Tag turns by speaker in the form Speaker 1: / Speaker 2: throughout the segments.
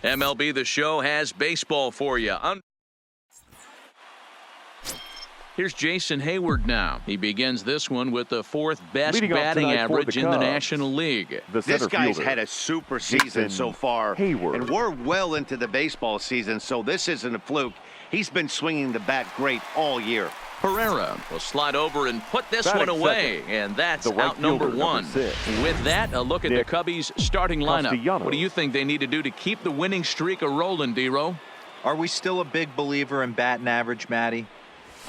Speaker 1: MLB The Show has baseball for you. Here's Jason Hayward now. He begins this one with the fourth best batting average in the National League.
Speaker 2: This guy's had a super season so far, and we're well into the baseball season, so this isn't a fluke. He's been swinging the bat great all year.
Speaker 1: Herrera will slide over and put this one away, and that's out number one. With that, a look at the Cubbies' starting lineup. What do you think they need to do to keep the winning streak a-rolling, D-Row?
Speaker 3: Are we still a big believer in batting average, Matty?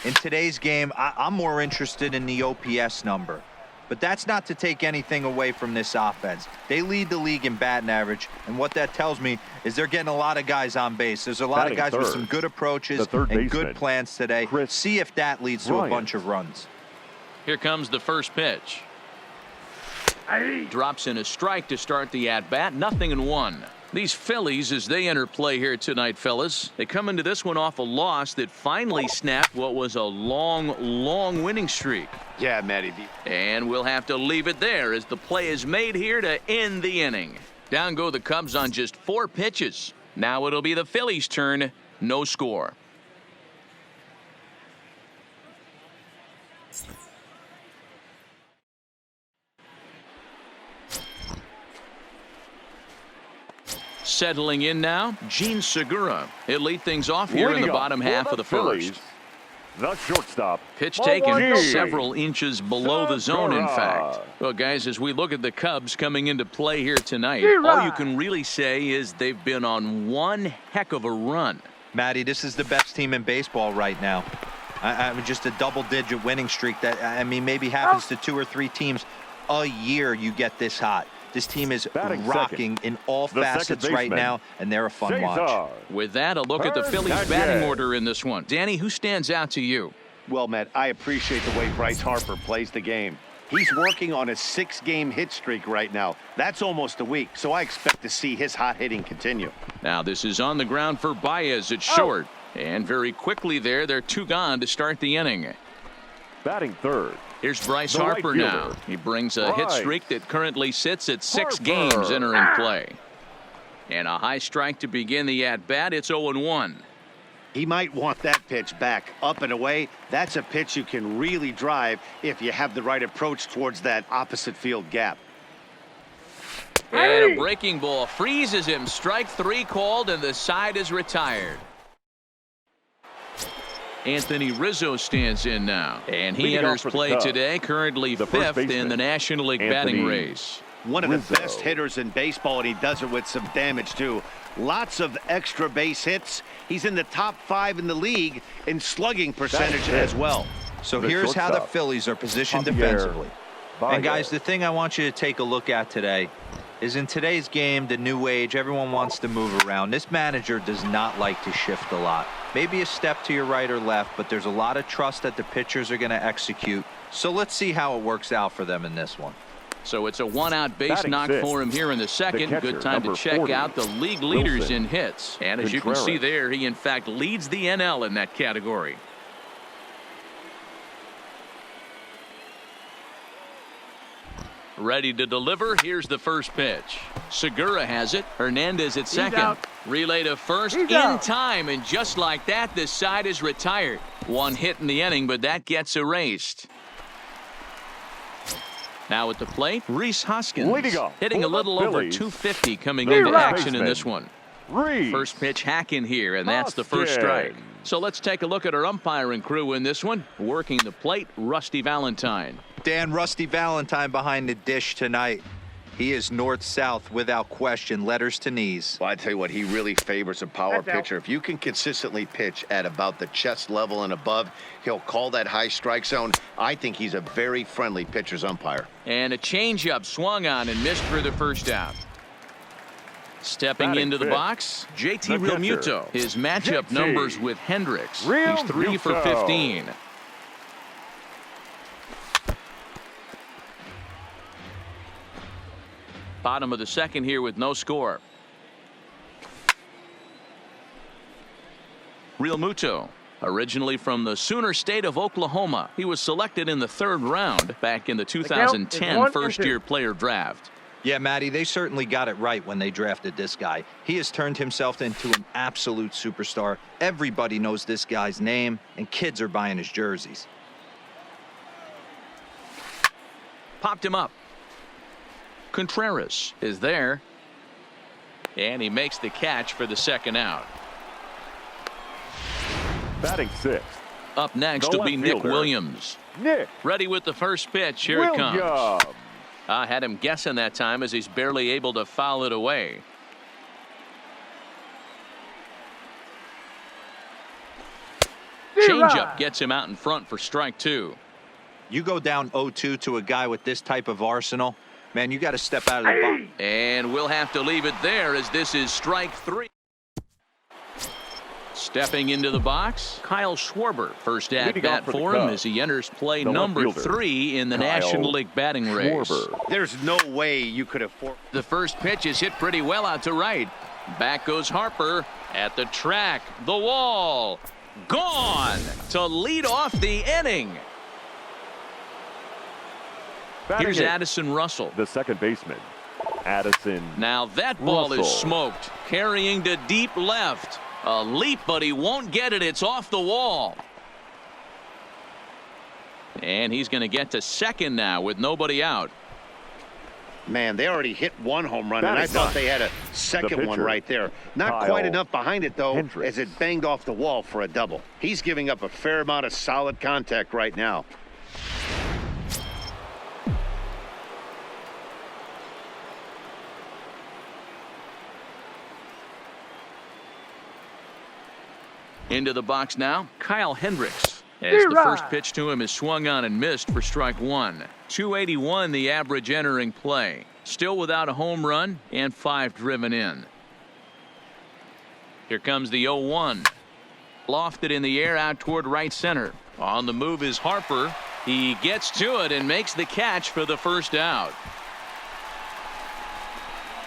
Speaker 3: In today's game, I'm more interested in the OPS number. But that's not to take anything away from this offense. They lead the league in batting average, and what that tells me is they're getting a lot of guys on base. There's a lot of guys with some good approaches and good plans today. See if that leads to a bunch of runs.
Speaker 1: Here comes the first pitch. Drops in a strike to start the at-bat. 0-1. These Phillies, as they enter play here tonight, fellas, they come into this one off a loss that finally snapped what was a long winning streak.
Speaker 2: Yeah, Matty.
Speaker 1: And we'll have to leave it there as the play is made here to end the inning. Down go the Cubs on just 4 pitches. Now it'll be the Phillies' turn. No score. Settling in now, Gene Segura. He'll lead things off here in the bottom half of the first.
Speaker 4: The shortstop.
Speaker 1: Pitch taken several inches below the zone, in fact. Well, guys, as we look at the Cubs coming into play here tonight, all you can really say is they've been on one heck of a run.
Speaker 3: Matty, this is the best team in baseball right now. I mean, just a double-digit winning streak that, I mean, maybe happens to 2 or 3 teams a year you get this hot. This team is rocking in all facets right now, and they're a fun watch.
Speaker 1: With that, a look at the Phillies batting order in this one. Danny, who stands out to you?
Speaker 2: Well, Matt, I appreciate the way Bryce Harper plays the game. He's working on a 6-game hit streak right now. That's almost a week, so I expect to see his hot hitting continue.
Speaker 1: Now, this is on the ground for Baez at short. And very quickly there, they're 2 gone to start the inning.
Speaker 4: Batting third.
Speaker 1: Here's Bryce Harper now. He brings a hit streak that currently sits at 6 games entering play. And a high strike to begin the at-bat. It's 0-1.
Speaker 2: He might want that pitch back up and away. That's a pitch you can really drive if you have the right approach towards that opposite field gap.
Speaker 1: And a breaking ball freezes him. Strike 3 called, and the side is retired. Anthony Rizzo stands in now, and he enters play today, currently 5th in the National League batting race.
Speaker 2: One of the best hitters in baseball, and he does it with some damage too. Lots of extra base hits. He's in the top 5 in the league in slugging percentage as well.
Speaker 3: So here's how the Phillies are positioned defensively. And guys, the thing I want you to take a look at today is in today's game, the new age, everyone wants to move around. This manager does not like to shift a lot. Maybe a step to your right or left, but there's a lot of trust that the pitchers are going to execute. So let's see how it works out for them in this one.
Speaker 1: So it's a 1-out base knock for him here in the second. Good time to check out the league leaders in hits. And as you can see there, he in fact leads the NL in that category. Ready to deliver. Here's the first pitch. Segura has it. Hernandez at second. Relay to first in time, and just like that, this side is retired. 1 hit in the inning, but that gets erased. Now at the plate, Rhys Hoskins hitting a little over 250 coming into action in this one. First pitch hack in here, and that's the first strike. So let's take a look at our umpiring crew in this one. Working the plate, Rusty Valentine.
Speaker 3: Dan, Rusty Valentine behind the dish tonight. He is north-south without question, letters to knees.
Speaker 2: Well, I tell you what, he really favors a power pitcher. If you can consistently pitch at about the chest level and above, he'll call that high strike zone. I think he's a very friendly pitcher's umpire.
Speaker 1: And a changeup swung on and missed for the first out. Stepping into the box, JT Realmuto. His matchup numbers with Hendricks. He's 3 for 15. Bottom of the second here with no score. Realmuto, originally from the Sooner State of Oklahoma. He was selected in the 3rd round back in the 2010 first-year player draft.
Speaker 3: Yeah, Matty, they certainly got it right when they drafted this guy. He has turned himself into an absolute superstar. Everybody knows this guy's name, and kids are buying his jerseys.
Speaker 1: Popped him up. Contreras is there. And he makes the catch for the second out.
Speaker 4: Batting sixth.
Speaker 1: Up next will be Nick Williams.
Speaker 4: Nick.
Speaker 1: Ready with the first pitch. Here it comes. I had him guessing that time as he's barely able to foul it away. Changeup gets him out in front for strike two.
Speaker 3: You go down 0-2 to a guy with this type of arsenal, man, you got to step out of the box.
Speaker 1: And we'll have to leave it there as this is strike three. Stepping into the box, Kyle Schwarber. First at bat for him as he enters play number 3 in the National League batting race.
Speaker 2: There's no way you could afford.
Speaker 1: The first pitch is hit pretty well out to right. Back goes Harper at the track. The wall. Gone to lead off the inning. Here's Addison Russell,
Speaker 4: the second baseman. Addison.
Speaker 1: Now that ball is smoked. Carrying to deep left. A leap, but he won't get it. It's off the wall. And he's going to get to second now with nobody out.
Speaker 2: Man, they already hit one home run, and I thought they had a second one right there. Not quite enough behind it, though,
Speaker 4: Hendricks,
Speaker 2: as it banged off the wall for a double. He's giving up a fair amount of solid contact right now.
Speaker 1: Into the box now, Kyle Hendricks. As the first pitch to him is swung on and missed for strike one. 281 the average entering play. Still without a home run and 5 driven in. Here comes the 0-1. Lofted in the air out toward right center. On the move is Harper. He gets to it and makes the catch for the first out.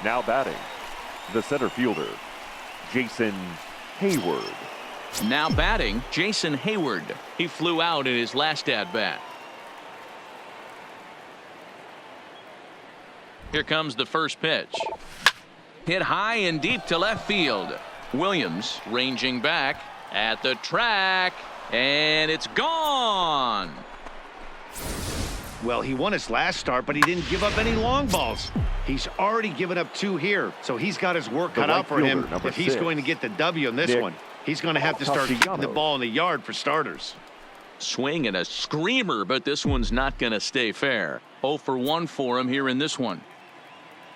Speaker 4: Now batting, the center fielder, Jason Hayward.
Speaker 1: Now batting, Jason Hayward. He flew out in his last at-bat. Here comes the first pitch. Hit high and deep to left field. Williams ranging back at the track, and it's gone.
Speaker 2: Well, he won his last start, but he didn't give up any long balls. He's already given up 2 here, so he's got his work cut out for him if he's going to get the W in this one. He's going to have to start keeping the ball in the yard for starters.
Speaker 1: Swing and a screamer, but this one's not going to stay fair. 0 for 1 for him here in this one.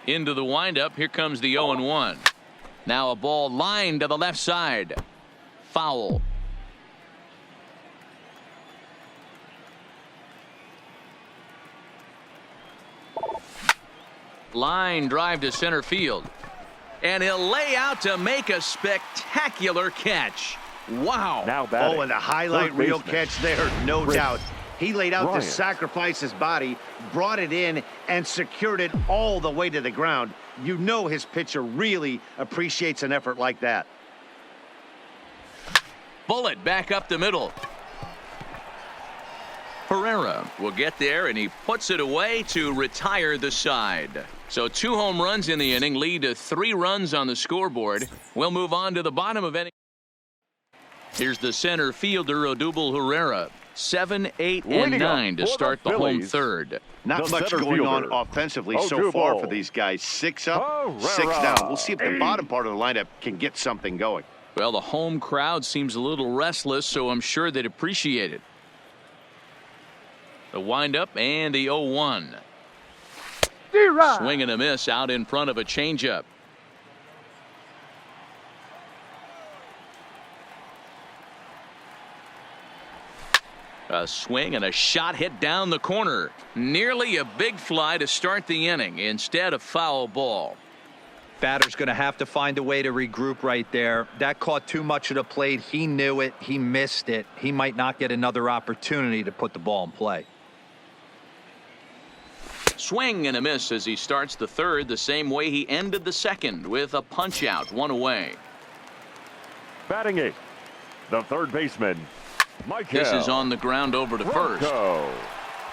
Speaker 1: Into the windup. Here comes the 0-1. Now a ball lined to the left side. Foul. Line drive to center field. And he'll lay out to make a spectacular catch. Wow.
Speaker 4: Now batting.
Speaker 2: Oh, and the highlight reel catch there, no doubt. He laid out to sacrifice his body, brought it in, and secured it all the way to the ground. You know his pitcher really appreciates an effort like that.
Speaker 1: Bullet back up the middle. Herrera will get there, and he puts it away to retire the side. So 2 home runs in the inning lead to 3 runs on the scoreboard. We'll move on to the bottom of inning. Here's the center fielder, Odubel Herrera. 7, 8, and 9 to start the home third.
Speaker 2: Not much going on offensively so far for these guys. 6 up, 6 down. We'll see if the bottom part of the lineup can get something going.
Speaker 1: Well, the home crowd seems a little restless, so I'm sure they'd appreciate it. The windup and the 0-1. Swing and a miss out in front of a changeup. A swing and a shot hit down the corner. Nearly a big fly to start the inning. Instead, a foul ball.
Speaker 3: Batter's going to have to find a way to regroup right there. That caught too much of the plate. He knew it. He missed it. He might not get another opportunity to put the ball in play.
Speaker 1: Swing and a miss as he starts the third the same way he ended the second with a punch out, 1 away.
Speaker 4: Batting 8, the third baseman, Michael.
Speaker 1: This is on the ground over to first.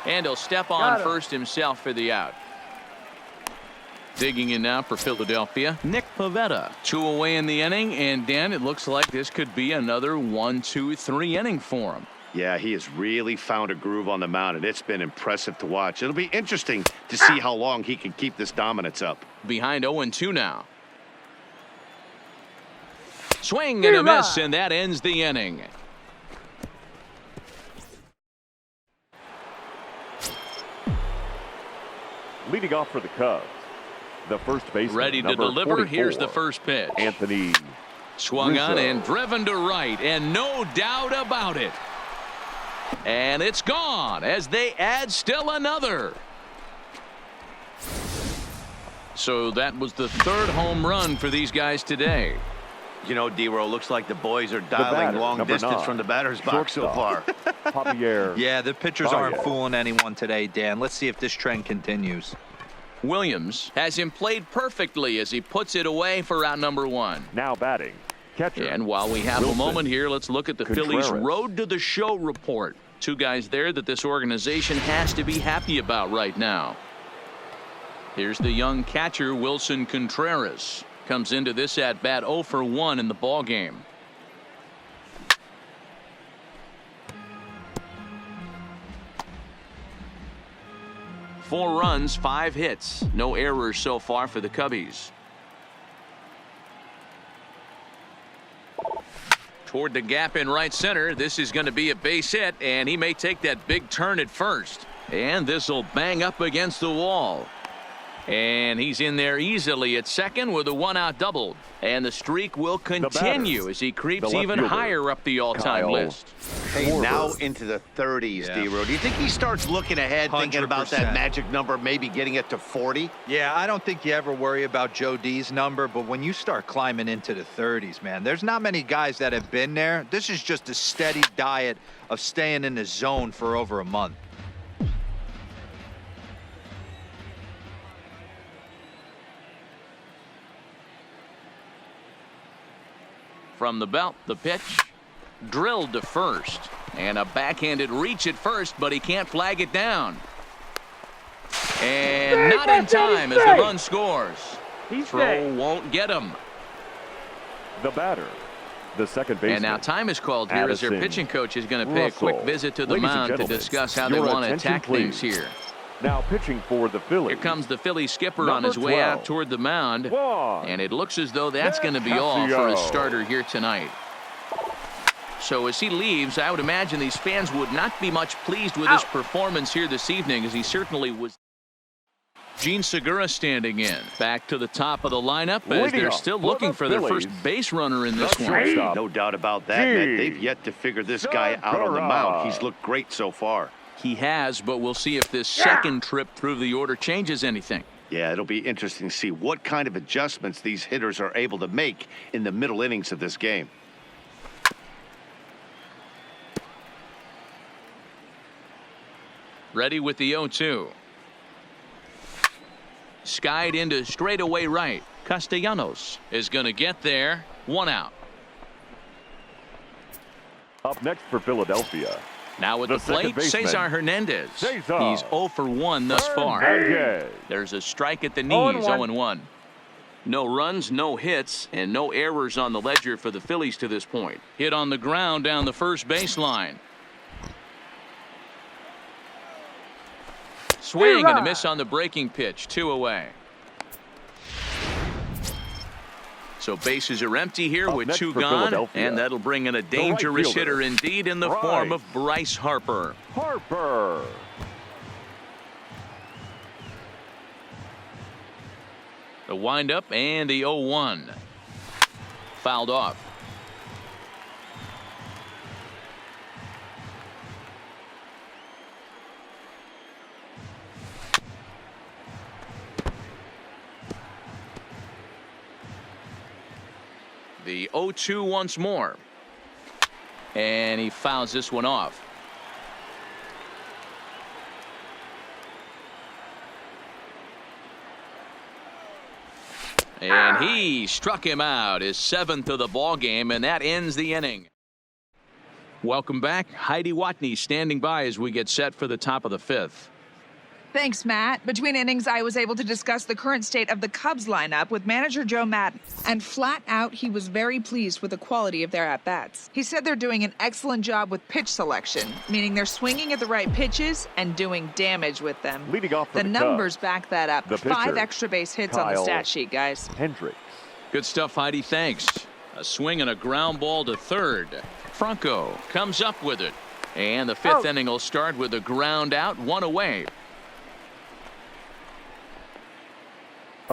Speaker 1: And he'll step on first himself for the out. Digging in now for Philadelphia, Nick Pivetta. 2 away in the inning, and Dan, it looks like this could be another 1, 2, 3 inning for him.
Speaker 2: Yeah, he has really found a groove on the mound, and it's been impressive to watch. It'll be interesting to see how long he can keep this dominance up.
Speaker 1: Behind 0-2 now. Swing and a miss, and that ends the inning.
Speaker 4: Leading off for the Cubs, the first baseman,
Speaker 1: ready to deliver.
Speaker 4: 44,
Speaker 1: here's the first pitch.
Speaker 4: Anthony
Speaker 1: swung
Speaker 4: Rizzo.
Speaker 1: on and driven to right, and no doubt about it. And it's gone as they add still another. So that was the 3rd home run for these guys today.
Speaker 2: You know, D-Row, looks like the boys are dialing long distance
Speaker 4: 9,
Speaker 2: from the batter's box so far.
Speaker 4: Javier.
Speaker 3: Yeah, the pitchers aren't fooling anyone today, Dan. Let's see if this trend continues.
Speaker 1: Williams has him played perfectly as he puts it away for out number 1.
Speaker 4: Now batting, catcher.
Speaker 1: And while we have
Speaker 4: Wilson.
Speaker 1: a moment here, let's look at the
Speaker 4: Contreras.
Speaker 1: Phillies' road to the show report. 2 guys there that this organization has to be happy about right now. Here's the young catcher, Wilson Contreras. Comes into this at bat 0 for 1 in the ball game. Four runs, 5 hits, no errors so far for the Cubbies. Toward the gap in right center. This is going to be a base hit, and he may take that big turn at first. And this will bang up against the wall. And he's in there easily at second with a 1-out double. And the streak will continue as he creeps even higher up the all-time list.
Speaker 2: Hey, now into the 30s, D-Row. Do you think he starts looking ahead, 100%. Thinking about that magic number, maybe getting it to 40?
Speaker 3: Yeah, I don't think you ever worry about Joe D's number, but when you start climbing into the 30s, man, there's not many guys that have been there. This is just a steady diet of staying in the zone for over a month.
Speaker 1: From the belt, the pitch drilled to first, and a backhanded reach at first, but he can't flag it down. And not in time as the run scores. Throw won't get him.
Speaker 4: The batter, the second baseman.
Speaker 1: And now time is called here as their pitching coach is going to pay a quick visit to the mound to discuss how they want to attack things here.
Speaker 4: Now pitching for the Phillies.
Speaker 1: Here comes the Philly skipper on his way out toward the mound. And it looks as though that's going to be all for his starter here tonight. So as he leaves, I would imagine these fans would not be much pleased with his performance here this evening, as he certainly was. Gene Segura standing in. Back to the top of the lineup as they're still looking for their first base runner in this one.
Speaker 2: No doubt about that, man. They've yet to figure this guy out on the mound. He's looked great so far.
Speaker 1: He has, but we'll see if this second trip through the order changes anything.
Speaker 2: Yeah, it'll be interesting to see what kind of adjustments these hitters are able to make in the middle innings of this game.
Speaker 1: Ready with the 0-2. Skied into straightaway right. Castellanos is going to get there. 1 out.
Speaker 4: Up next for Philadelphia.
Speaker 1: Now at the plate, Cesar Hernandez. He's 0 for 1 thus far. There's a strike at the knees, 0-1. No runs, no hits, and no errors on the ledger for the Phillies to this point. Hit on the ground down the first baseline. Swing and a miss on the breaking pitch, 2 away. So bases are empty here with 2 gone, and that'll bring in a dangerous hitter indeed in the form of Bryce Harper. The windup and the 0-1. Fouled off. The 0-2 once more. And he fouls this one off. And he struck him out, his 7th of the ball game, and that ends the inning. Welcome back. Heidi Watney standing by as we get set for the top of the 5th.
Speaker 5: Thanks, Matt. Between innings, I was able to discuss the current state of the Cubs lineup with manager Joe Maddon. And flat out, he was very pleased with the quality of their at-bats. He said they're doing an excellent job with pitch selection, meaning they're swinging at the right pitches and doing damage with them.
Speaker 4: Leading off for
Speaker 5: the numbers back that up.
Speaker 4: The
Speaker 5: 5
Speaker 4: pitcher,
Speaker 5: extra base hits on the stat sheet, guys.
Speaker 4: Hendricks.
Speaker 1: Good stuff, Heidi. Thanks. A swing and a ground ball to third. Franco comes up with it. And the 5th inning will start with a ground out, 1 away.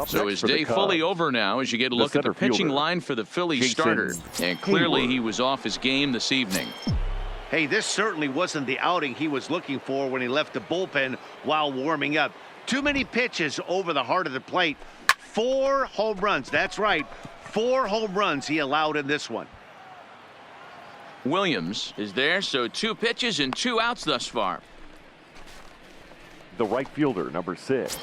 Speaker 1: So his day fully over now as you get a look at the pitching line for the Phillies starter. And clearly he was off his game this evening.
Speaker 2: Hey, this certainly wasn't the outing he was looking for when he left the bullpen while warming up. Too many pitches over the heart of the plate. 4 home runs. That's right. 4 home runs he allowed in this one.
Speaker 1: Williams is there, so 2 pitches and 2 outs thus far.
Speaker 4: The right fielder, number 6,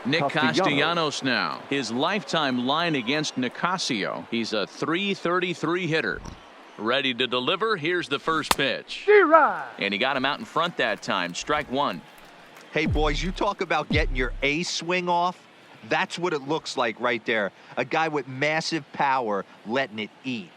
Speaker 4: Nick
Speaker 1: Castellanos now. His lifetime line against Nicasio. He's a .333 hitter. Ready to deliver. Here's the first pitch. And he got him out in front that time. Strike 1.
Speaker 3: Hey, boys, you talk about getting your A swing off. That's what it looks like right there. A guy with massive power letting it eat.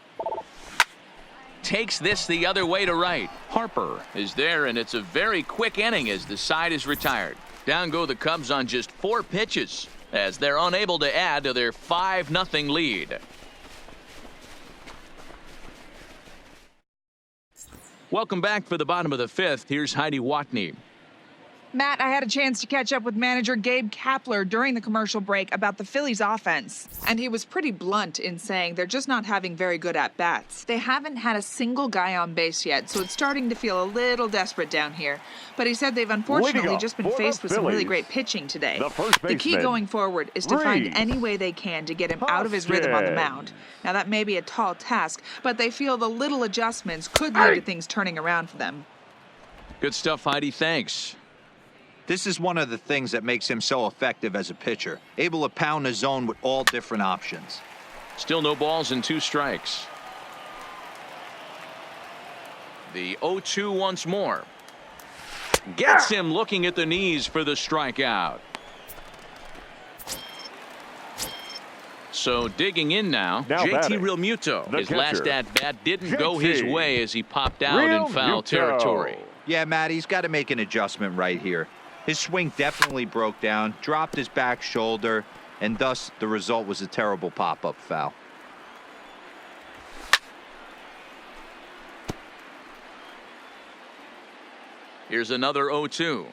Speaker 1: Takes this the other way to right. Harper is there, and it's a very quick inning as the side is retired. Down go the Cubs on just 4 pitches as they're unable to add to their 5-0 lead. Welcome back for the bottom of the 5th. Here's Heidi Watney.
Speaker 5: Matt, I had a chance to catch up with manager Gabe Kapler during the commercial break about the Phillies offense. And he was pretty blunt in saying they're just not having very good at-bats. They haven't had a single guy on base yet, so it's starting to feel a little desperate down here. But he said they've unfortunately just been faced with some really great pitching today. The key going forward is to find any way they can to get him out of his rhythm on the mound. Now, that may be a tall task, but they feel the little adjustments could lead to things turning around for them.
Speaker 1: Good stuff, Heidi. Thanks.
Speaker 3: This is one of the things that makes him so effective as a pitcher, able to pound the zone with all different options.
Speaker 1: Still no balls and 2 strikes. The 0-2 once more. Gets him looking at the knees for the strikeout. So digging in now JT Realmuto. His last at-bat didn't go his way as he popped out in foul territory.
Speaker 3: Yeah, Matt, he's got to make an adjustment right here. His swing definitely broke down, dropped his back shoulder, and thus the result was a terrible pop-up foul.
Speaker 1: Here's another 0-2.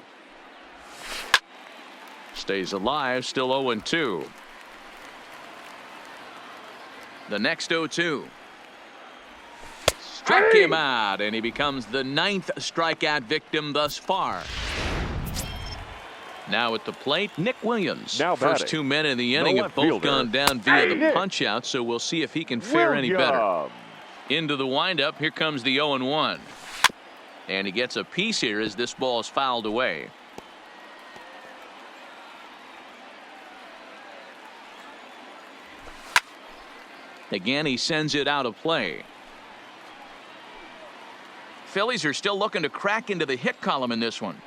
Speaker 1: Stays alive, still 0-2. The next 0-2. Struck him out, and he becomes the 9th strikeout victim thus far. Now at the plate, Nick Williams. First 2 men in the inning have both gone down via the punch-out, so we'll see if he can fare any better. Into the windup, here comes the 0-1. And he gets a piece here as this ball is fouled away. Again, he sends it out of play. Phillies are still looking to crack into the hit column in this one.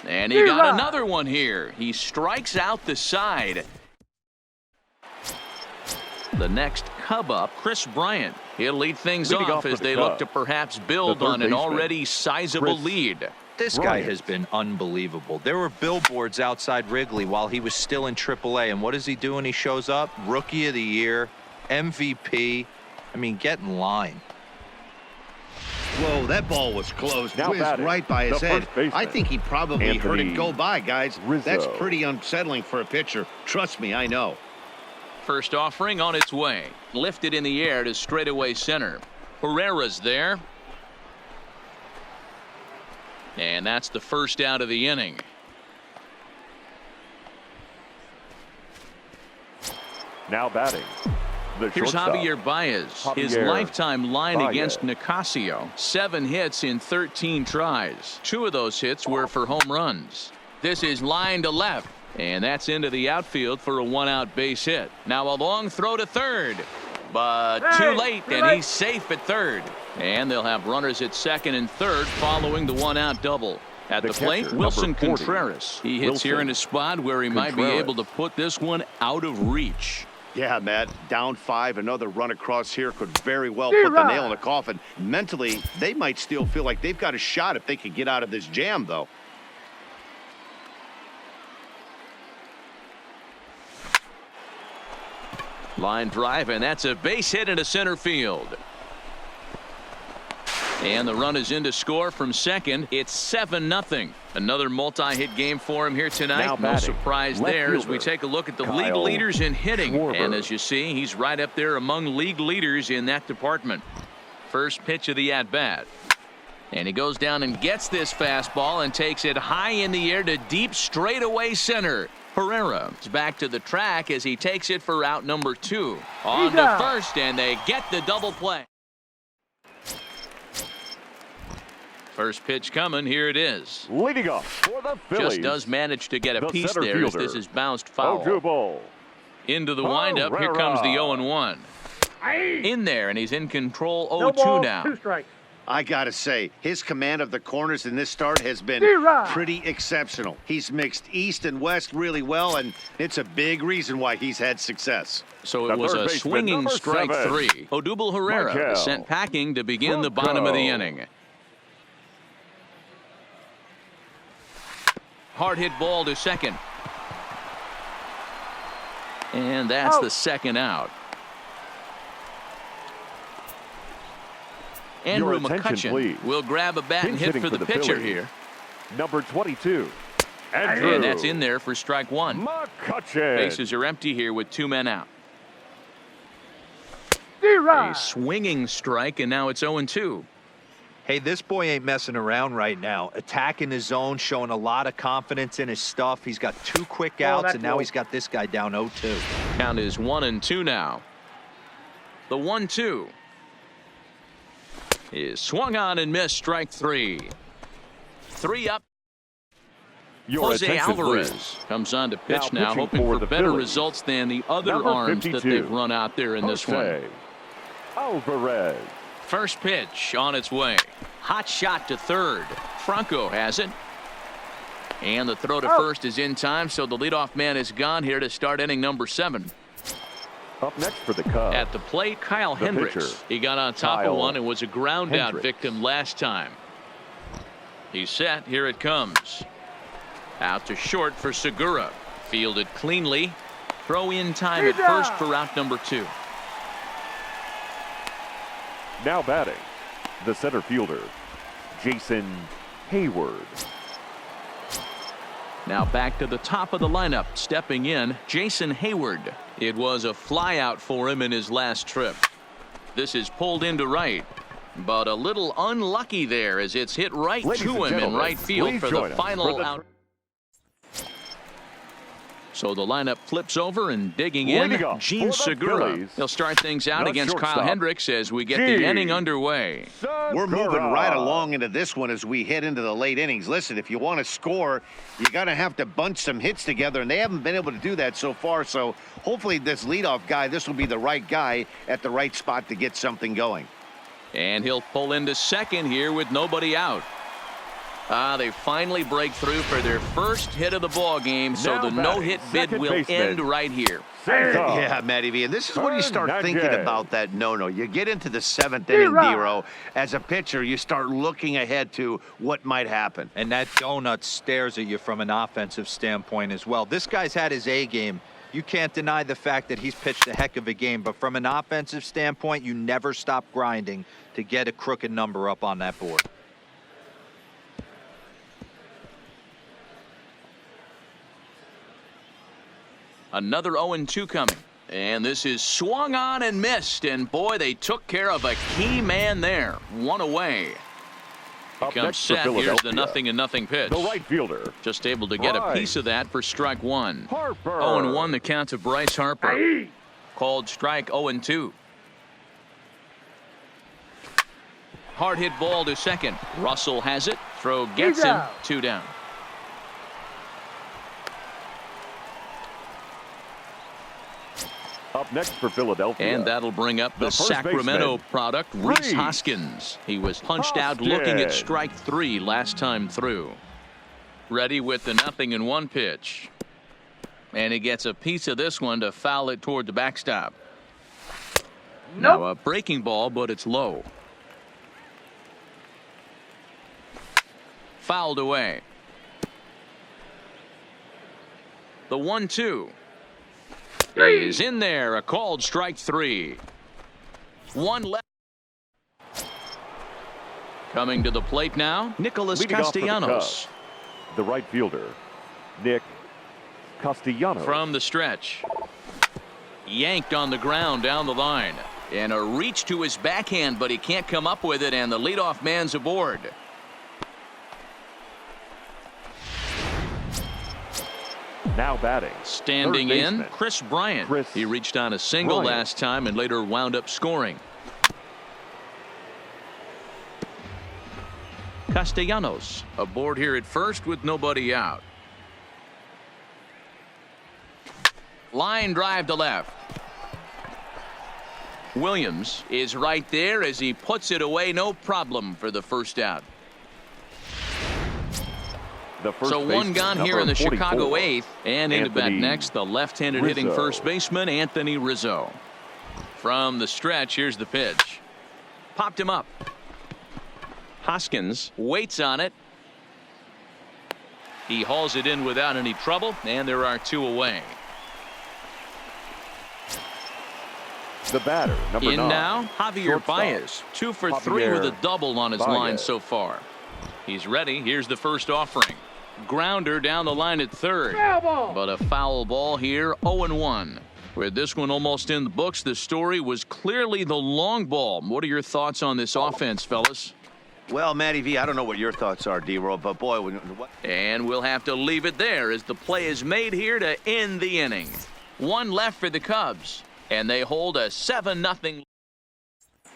Speaker 1: And he got another one here. He strikes out the side. The next Cub up, Chris Bryant. He'll lead things off as they look to perhaps build on an already sizable lead.
Speaker 3: This guy has been unbelievable. There were billboards outside Wrigley while he was still in AAA. And what is he doing? He shows up, Rookie of the Year, MVP. I mean, get in line.
Speaker 2: Whoa, that ball was close. Whizzed right by his head. I think he probably heard it go by, guys. That's pretty unsettling for a pitcher. Trust me, I know.
Speaker 1: First offering on its way. Lifted in the air to straightaway center. Herrera's there. And that's the first out of the inning.
Speaker 4: Now batting.
Speaker 1: Here's Javier Baez. His lifetime line against Nicasio. 7 hits in 13 tries. 2 of those hits were for home runs. This is line to left. And that's into the outfield for a 1-out base hit. Now a long throw to third. But too late, and he's safe at third. And they'll have runners at second and third following the 1-out double. At the plate,
Speaker 4: catcher,
Speaker 1: Wilson
Speaker 4: number 40.
Speaker 1: Contreras. He hits here in a spot where he might be able to put this one out of reach.
Speaker 2: Yeah, Matt, down 5, another run across here could very well put the nail in the coffin. Mentally, they might still feel like they've got a shot if they could get out of this jam, though.
Speaker 1: Line drive, and that's a base hit into center field. And the run is in to score from second. It's 7-0. Another multi-hit game for him here tonight. No surprise there as we take a look at the league leaders in hitting. And as you see, he's right up there among league leaders in that department. First pitch of the at-bat. And he goes down and gets this fastball and takes it high in the air to deep straightaway center. Herrera is back to the track as he takes it for out number 2. On to first, and they get the double play. First pitch coming. Here it is.
Speaker 4: Leading off for the Phillies.
Speaker 1: Just does manage to get a piece there as this is bounced foul. Into the windup. Here comes the 0-1. In there, and he's in control. 0-2 now.
Speaker 6: 2 strikes.
Speaker 2: I got to say, his command of the corners in this start has been pretty exceptional. He's mixed east and west really well, and it's a big reason why he's had success.
Speaker 1: So it was a swinging strike 3. Odubel Herrera is sent packing to begin the bottom of the inning. Hard hit ball to second. And that's the second out. Andrew McCutchen will grab a bat and hit for the pitcher here.
Speaker 4: Number 22.
Speaker 1: And that's in there for strike 1.
Speaker 4: McCutchen.
Speaker 1: Bases are empty here with 2 men out. A swinging strike, and now it's 0-2.
Speaker 3: Hey, this boy ain't messing around right now. Attacking his zone, showing a lot of confidence in his stuff. He's got 2 quick outs, and now he's got this guy down 0-2.
Speaker 1: Count is 1-2 now. The 1-2 is swung on and missed. Strike 3. 3 up. Jose Alvarez comes on to pitch now hoping for better results than the other arms that they've run out there in this one.
Speaker 4: Alvarez.
Speaker 1: First pitch on its way. Hot shot to third. Franco has it. And the throw to first is in time, so the leadoff man is gone here to start inning number 7.
Speaker 4: Up next for the Cubs.
Speaker 1: At the plate, Kyle Hendricks. He got on top of one and was a ground out victim last time. He's set. Here it comes. Out to short for Segura. Fielded cleanly. Throw in time at first for out number 2.
Speaker 4: Now batting, the center fielder, Jason Hayward.
Speaker 1: Now back to the top of the lineup. Stepping in, Jason Hayward. It was a flyout for him in his last trip. This is pulled into right, but a little unlucky there as it's hit right to him in right field for the final out. So the lineup flips over and digging in, Gene Segura. He'll start things out against Kyle Hendricks as we get the inning underway.
Speaker 2: We're moving right along into this one as we head into the late innings. Listen, if you want to score, you got to have to bunch some hits together, and they haven't been able to do that so far. So hopefully this leadoff guy, this will be the right guy at the right spot to get something going.
Speaker 1: And he'll pull into second here with nobody out. They finally break through for their first hit of the ball game, so the no-hit bid will end right here.
Speaker 2: Yeah, Matty V, and this is when you start thinking about that no-no. You get into the 7th inning, Dero. As a pitcher, you start looking ahead to what might happen.
Speaker 3: And that donut stares at you from an offensive standpoint as well. This guy's had his A game. You can't deny the fact that he's pitched a heck of a game, but from an offensive standpoint, you never stop grinding to get a crooked number up on that board.
Speaker 1: Another 0-2 coming. And this is swung on and missed. And boy, they took care of a key man there. One away. He comes set. Here's the 0-0 pitch.
Speaker 4: The right fielder.
Speaker 1: Just able to get a piece of that for strike 1. 0-1 the count to Bryce Harper. Called strike 0-2. Hard hit ball to second. Russell has it. Throw gets him. 2 down.
Speaker 4: Up next for Philadelphia.
Speaker 1: And that'll bring up the Sacramento product, Rhys Hoskins. He was punched out looking at strike 3 last time through. Ready with the 0-1 pitch. And he gets a piece of this one to foul it toward the backstop.
Speaker 6: Nope.
Speaker 1: Now a breaking ball, but it's low. Fouled away. The 1-2 is in there. A called strike 3. One left. Coming to the plate now, Nicholas
Speaker 4: Leading off for the
Speaker 1: Castellanos.
Speaker 4: Cubs, the right fielder, Nick Castellanos.
Speaker 1: From the stretch. Yanked on the ground down the line. And a reach to his backhand, but he can't come up with it, and the leadoff man's aboard.
Speaker 4: Now batting.
Speaker 1: Standing in, Chris Bryant. He reached on a single last time and later wound up scoring. Castellanos aboard here at first with nobody out. Line drive to left. Williams is right there as he puts it away, no problem for the first out. So one gone here in the
Speaker 4: 44.
Speaker 1: Chicago 8th, and into bat
Speaker 4: Anthony
Speaker 1: next, the left-handed hitting first baseman Anthony Rizzo. From the stretch, here's the pitch. Popped him up. Hoskins waits on it. He hauls it in without any trouble, and there are 2 away.
Speaker 4: The batter, number 9.
Speaker 1: In now, Javier
Speaker 4: Shortstop.
Speaker 1: Baez, 2 for 3 with a double on his line so far. He's ready. Here's the first offering. Grounder down the line at third. But a foul ball here, 0-1. With this one almost in the books, the story was clearly the long ball. What are your thoughts on this offense, fellas?
Speaker 2: Well, Matty V, I don't know what your thoughts are, D-Roll, but boy,
Speaker 1: And we'll have to leave it there as the play is made here to end the inning. 1 left for the Cubs, and they hold a 7-0.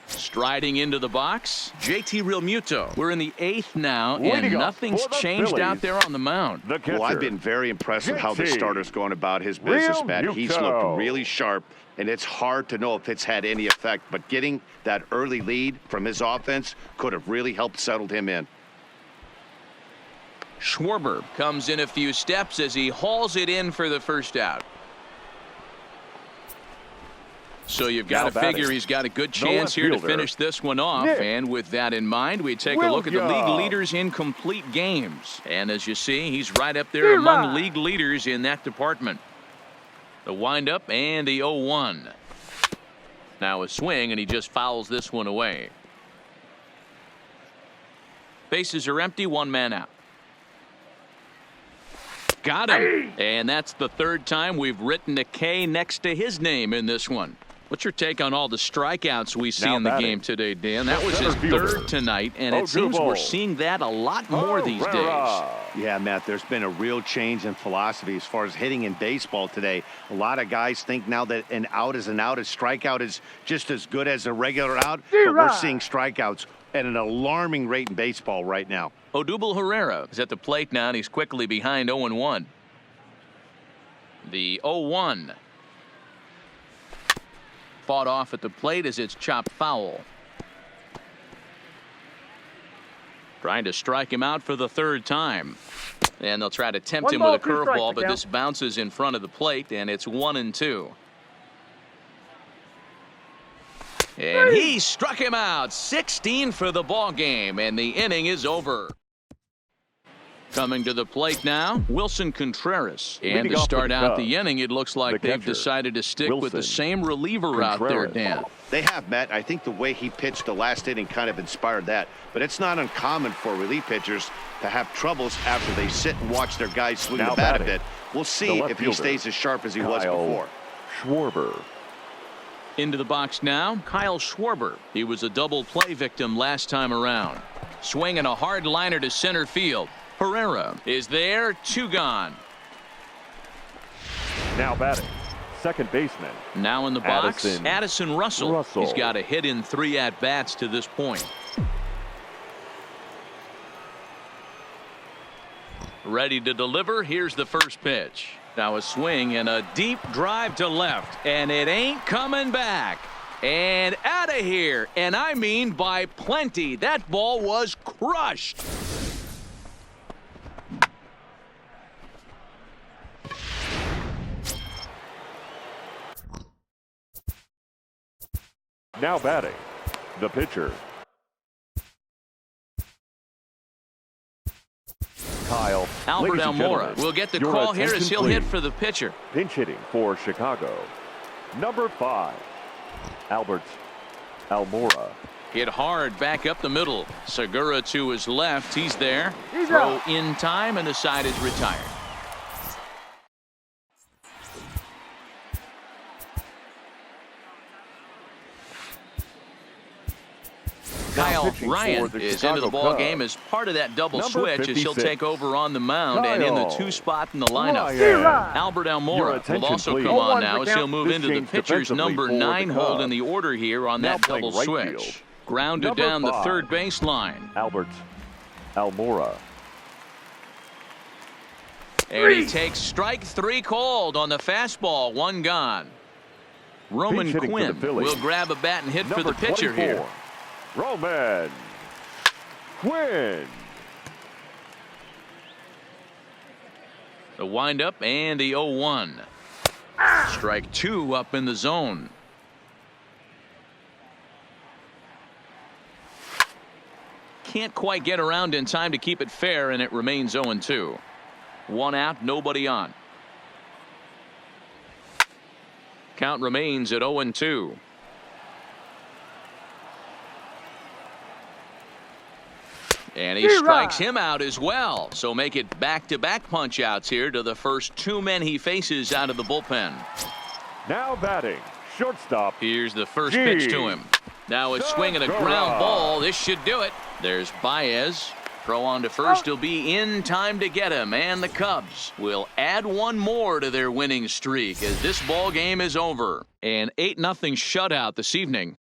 Speaker 1: Striding into the box, JT Realmuto. We're in the 8th now, and nothing's changed out there on the mound.
Speaker 2: Well, I've been very impressed with how the starter's going about his business, Matt. He's looked really sharp, and it's hard to know if it's had any effect, but getting that early lead from his offense could have really helped settle him in.
Speaker 1: Schwarber comes in a few steps as he hauls it in for the first out. So you've got to figure he's got a good chance here to finish this one off. And with that in mind, we take a look at the league leaders in complete games. And as you see, he's right up there among league leaders in that department. The windup and the 0-1. Now a swing, and he just fouls this one away. Bases are empty, 1 man out. Got him. And that's the 3rd time we've written a K next to his name in this one. What's your take on all the strikeouts we see in the game today, Dan? That was his 3rd tonight, and it seems we're seeing that a lot more these days.
Speaker 2: Yeah, Matt, there's been a real change in philosophy as far as hitting in baseball today. A lot of guys think now that an out is an out, a strikeout is just as good as a regular out, but we're seeing strikeouts at an alarming rate in baseball right now.
Speaker 1: Odubel Herrera is at the plate now, and he's quickly behind 0-1. The 0-1. Fought off at the plate as it's chopped foul. Trying to strike him out for the 3rd time. And they'll try to tempt him with a curveball, but this bounces in front of the plate, and it's 1-2. And he struck him out. 16 for the ball game, and the inning is over. Coming to the plate now, Wilson Contreras. And to start out the inning, it looks like they've decided to stick with the same reliever out there, Dan.
Speaker 2: They have, Matt. I think the way he pitched the last inning kind of inspired that. But it's not uncommon for relief pitchers to have troubles after they sit and watch their guys swing the bat a bit. We'll see if he stays as sharp as he was before.
Speaker 4: Schwarber.
Speaker 1: Into the box now, Kyle Schwarber. He was a double play victim last time around. Swinging a hard liner to center field. Herrera is there, 2 gone.
Speaker 4: Now batting, 2nd baseman.
Speaker 1: Now in the box, Addison Russell. He's got a hit in 3 at-bats to this point. Ready to deliver. Here's the first pitch. Now a swing and a deep drive to left, and it ain't coming back. And out of here, and I mean by plenty. That ball was crushed.
Speaker 4: Now batting, the pitcher. Kyle.
Speaker 1: Albert Almora will get the call here as he'll hit for the pitcher.
Speaker 4: Pinch hitting for Chicago. Number 5, Albert Almora.
Speaker 1: Hit hard back up the middle. Segura to his left. He's there. Throw in time, and the side is retired. Kyle Ryan is into the ball game as part of that double switch as he'll take over on the mound and in the 2 spot in the lineup. Albert Almora will also come on now as he'll move into the pitcher's number 9 hold in the order here on that double switch. Grounded down the third baseline.
Speaker 4: Albert Almora.
Speaker 1: And he takes strike 3 called on the fastball. 1 gone. Roman Quinn will grab a bat and hit for the pitcher here.
Speaker 4: Roman Quinn.
Speaker 1: The windup and the 0-1. Strike 2 up in the zone. Can't quite get around in time to keep it fair, and it remains 0-2. 1 out, nobody on. Count remains at 0-2. And he strikes him out as well. So make it back-to-back punch-outs here to the first 2 men he faces out of the bullpen.
Speaker 4: Now batting, shortstop.
Speaker 1: Here's the first pitch to him. Now a swing and a ground ball. This should do it. There's Baez. Throw on to first. He'll be in time to get him. And the Cubs will add 1 more to their winning streak as this ball game is over. An 8-0 shutout this evening.